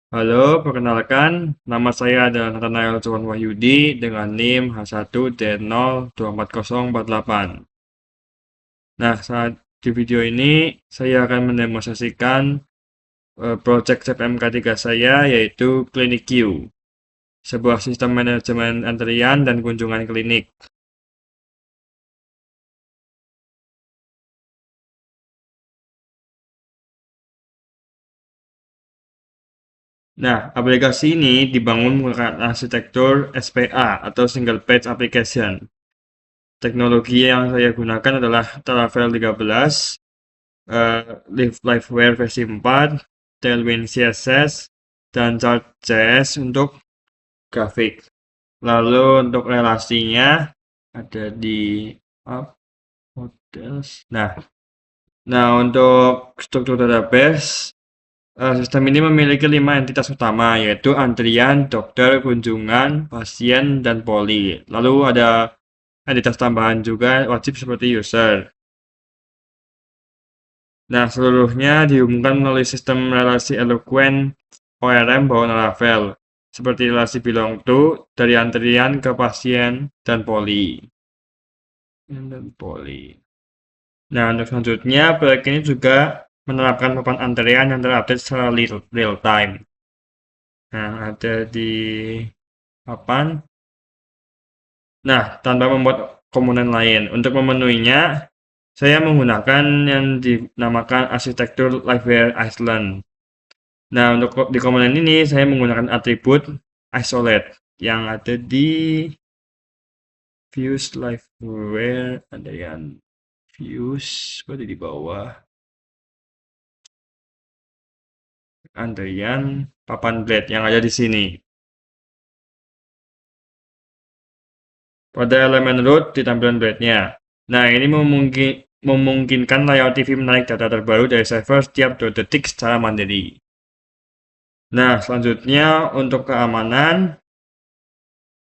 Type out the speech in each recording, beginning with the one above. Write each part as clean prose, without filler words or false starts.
Halo, perkenalkan, nama saya adalah Nathanael Cuan Wahyudi dengan NIM H1D0240488. Nah, saat di video ini saya akan mendemonstrasikan project CPMK3 saya yaitu Clinic Queue, sebuah sistem manajemen antrian dan kunjungan klinik. Nah, aplikasi ini dibangun menggunakan arsitektur SPA atau Single Page Application. Teknologi yang saya gunakan adalah Laravel 13, Liveware versi 4, Tailwind CSS, dan Chart.js untuk grafik. Lalu untuk relasinya ada di App Models. Nah, untuk struktur database, sistem ini memiliki 5 entitas utama, yaitu antrian, dokter, kunjungan, pasien, dan poli. Lalu ada entitas tambahan juga wajib seperti user. Nah, seluruhnya dihubungkan melalui sistem relasi Eloquent ORM bawaan Laravel, seperti relasi belong to, dari antrian ke pasien, dan poli. Nah, untuk selanjutnya, proyek ini juga menerapkan papan antrian yang terupdate secara real time. Nah, ada di papan. Nah, tanpa membuat komponen lain. Untuk memenuhinya, saya menggunakan yang dinamakan arsitektur Liveware Island. Nah, untuk di komponen ini saya menggunakan atribut isolate yang ada di views liveware, ada yang views seperti di bawah, ada yang papan blade yang ada di sini. Pada elemen root di tampilan blade-nya. Nah, ini memungkinkan layout TV menarik data terbaru dari server setiap 2 detik secara mandiri. Nah, selanjutnya untuk keamanan,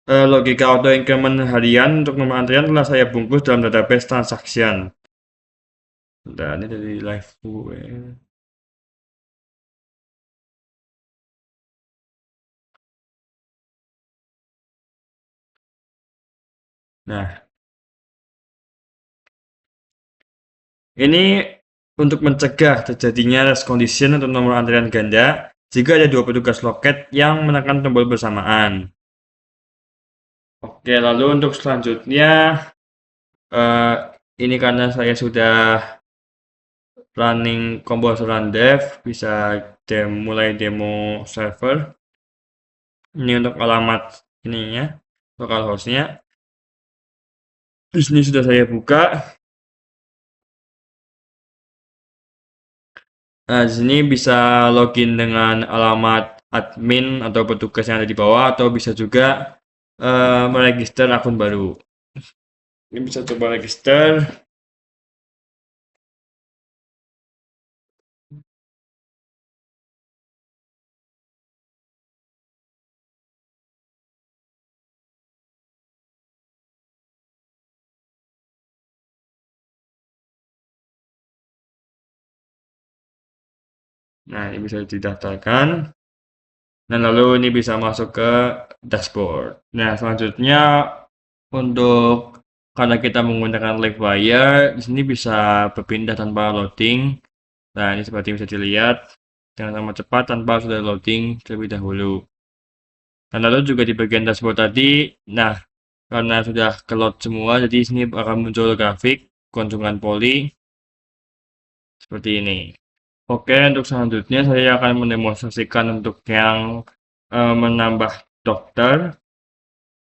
logika auto increment harian untuk nomor antrian telah saya bungkus dalam database transaction. Nah, ini dari live gue. Nah, ini untuk mencegah terjadinya race condition atau nomor antrian ganda jika ada 2 petugas loket yang menekan tombol bersamaan. Oke, lalu untuk selanjutnya, eh, ini karena saya sudah running Composer Run Dev, bisa mulai demo server. Ini untuk alamat ininya, localhost-nya. Di sini sudah saya buka. Nah, di sini bisa login dengan alamat admin atau petugas yang ada di bawah, atau bisa juga meregister akun baru. Ini bisa coba register. Nah, ini bisa didaftarkan. Dan lalu ini bisa masuk ke dashboard. Nah, selanjutnya untuk karena kita menggunakan Livewire, di sini bisa berpindah tanpa loading. Nah, ini seperti bisa dilihat dengan sangat cepat tanpa sudah loading terlebih dahulu. Dan lalu juga di bagian dashboard tadi, nah karena sudah ke load semua, jadi di sini akan muncul grafik kunjungan poli seperti ini. Oke, untuk selanjutnya saya akan mendemonstrasikan untuk yang menambah dokter.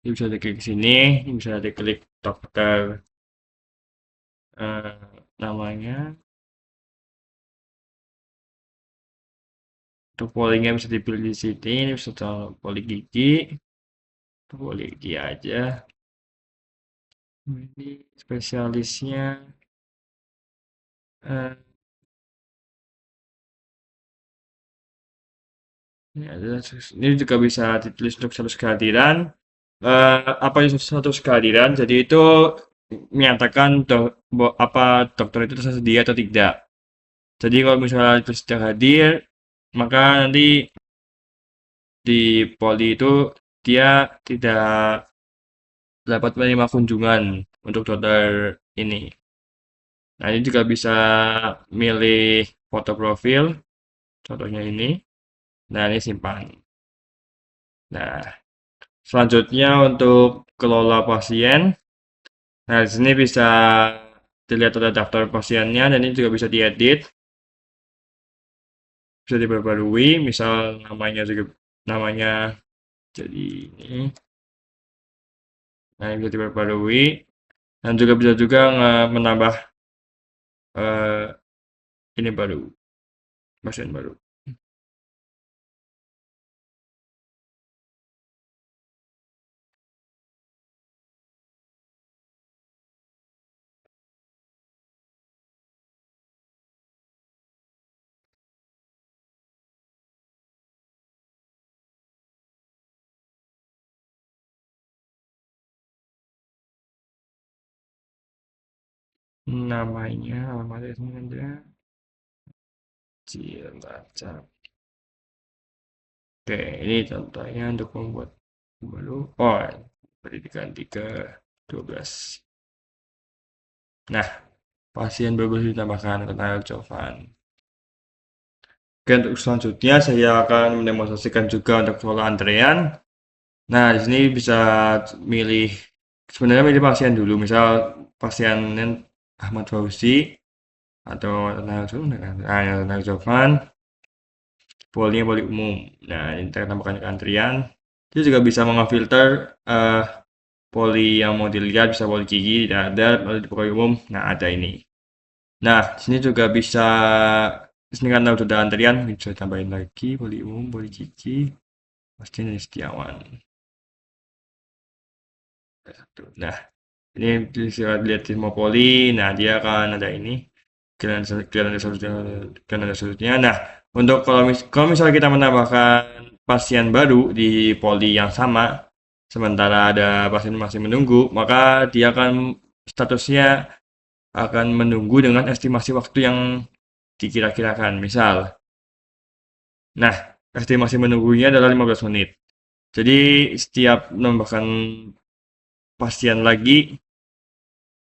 Ini bisa diklik sini, ini bisa diklik dokter eh, namanya. Untuk polinya bisa dipilih di sini, ini bisa poli gigi, poli gigi aja. Ini spesialisnya. eh, ini juga bisa ditulis untuk status kehadiran. Apa itu status kehadiran? Jadi itu menyatakan apa dokter itu tersedia atau tidak. Jadi kalau misalnya itu sudah hadir, maka nanti di poli itu dia tidak dapat menerima kunjungan untuk dokter ini. Nah, ini juga bisa milih foto profil, contohnya ini. Nah, ini simpan. Nah, selanjutnya untuk kelola pasien. Nah, di sini bisa dilihat ada daftar pasiennya dan ini juga bisa diedit, bisa diperbarui, misal namanya jadi ini. Nah, ini bisa diperbarui dan juga bisa juga menambah eh, ini baru, pasien baru. Namanya alamatnya ada Cilacap. Oke, ini contohnya untuk membuat baru. Oh, beri diganti ke 12. Nah, pasien baru ditambahkan tentang jawaban. Oke, untuk selanjutnya saya akan mendemonstrasikan juga untuk pola antrean. Nah, di sini bisa milih sebenarnya milih pasien dulu. Misal pasien Ahmad Fauzi atau tentang jawaban. Polinya poli umum. Nah, ini kita tambahkan ke antrian. Dia juga bisa mengfilter poli yang mau dilihat, bisa poli gigi, tidak ada, lalu di poli umum. Nah, ada ini. Nah, sini juga bisa, sini kan sudah antrian, bisa tambahin lagi poli umum, poli gigi, pasti ini Setiawan. Nah, ini bisa lihat di semua poli. Nah, dia akan ada ini. Kelihatan selanjutnya. Nah, untuk kalau misalnya kita menambahkan pasien baru di poli yang sama, sementara ada pasien masih menunggu, maka dia akan statusnya akan menunggu dengan estimasi waktu yang dikira-kirakan. Misal, nah, estimasi menunggunya adalah 15 menit. Jadi, setiap menambahkan pasien lagi,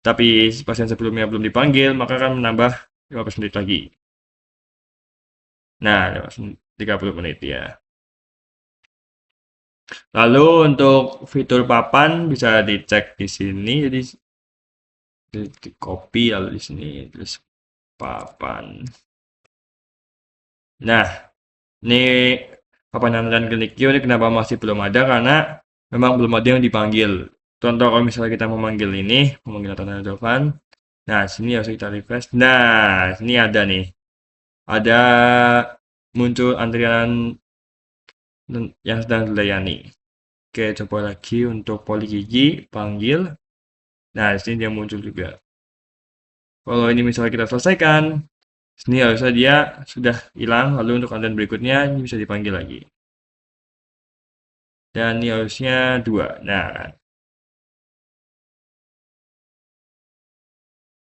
tapi pasien sebelumnya belum dipanggil, maka akan menambah 15 menit lagi. Nah, 30 menit ya. Lalu untuk fitur papan bisa dicek di sini, jadi di copy lalu di sini terus papan. Nah, ini papan dan klinik ini kenapa masih belum ada karena memang belum ada yang dipanggil. Contoh kalau misalnya kita memanggil ini, memanggil tanda jawaban. Nah, sini harus kita refresh. Nah, sini ada nih. Ada muncul antrian yang sedang dilayani. Oke, coba lagi untuk poli gigi, panggil. Nah, di sini dia muncul juga. Kalau ini misalnya kita selesaikan, sini harusnya dia sudah hilang, lalu untuk konten berikutnya ini bisa dipanggil lagi. Dan ini harusnya 2.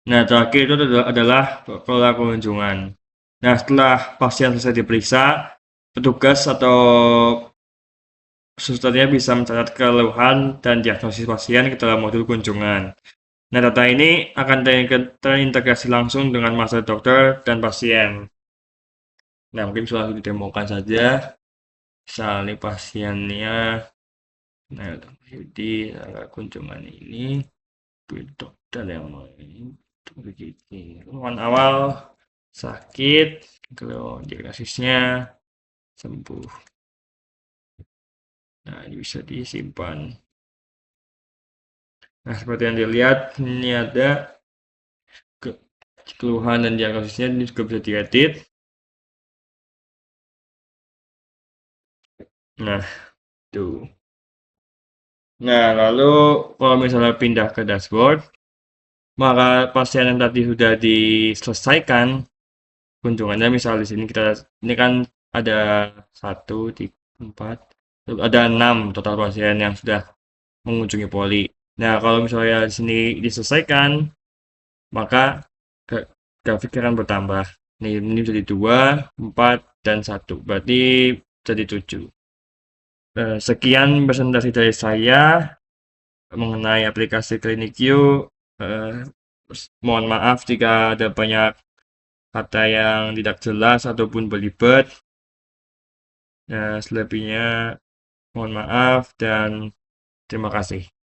Nah, terakhir itu adalah pola kunjungan. Nah, setelah pasien selesai diperiksa, petugas atau susternya bisa mencatat keluhan dan diagnosis pasien ke dalam modul kunjungan. Nah, data ini akan terintegrasi langsung dengan master dokter dan pasien. Nah, mungkin bisa langsung didemokan saja. Misalnya pasiennya, nah, jadi kunjungan ini dokter yang main begini. Keluhan awal sakit, kalau diagnosisnya sembuh. Nah, ini bisa disimpan. Nah, seperti yang dilihat, ini ada keluhan dan diagnosisnya, ini juga bisa diedit. Nah, tuh. Nah, lalu kalau misalnya pindah ke dashboard, maka pasien yang tadi sudah diselesaikan kunjungannya, misal di sini kita ini kan ada 1, 3, 4, ada 6 total pasien yang sudah mengunjungi poli. Nah, kalau misalnya di sini diselesaikan, maka grafiknya akan bertambah. Ini jadi 2, 4, dan 1. Berarti jadi 7. Sekian presentasi dari saya mengenai aplikasi ClinicView. Eh, Mohon maaf jika ada banyak kata yang tidak jelas ataupun belibet. Selebihnya mohon maaf dan terima kasih.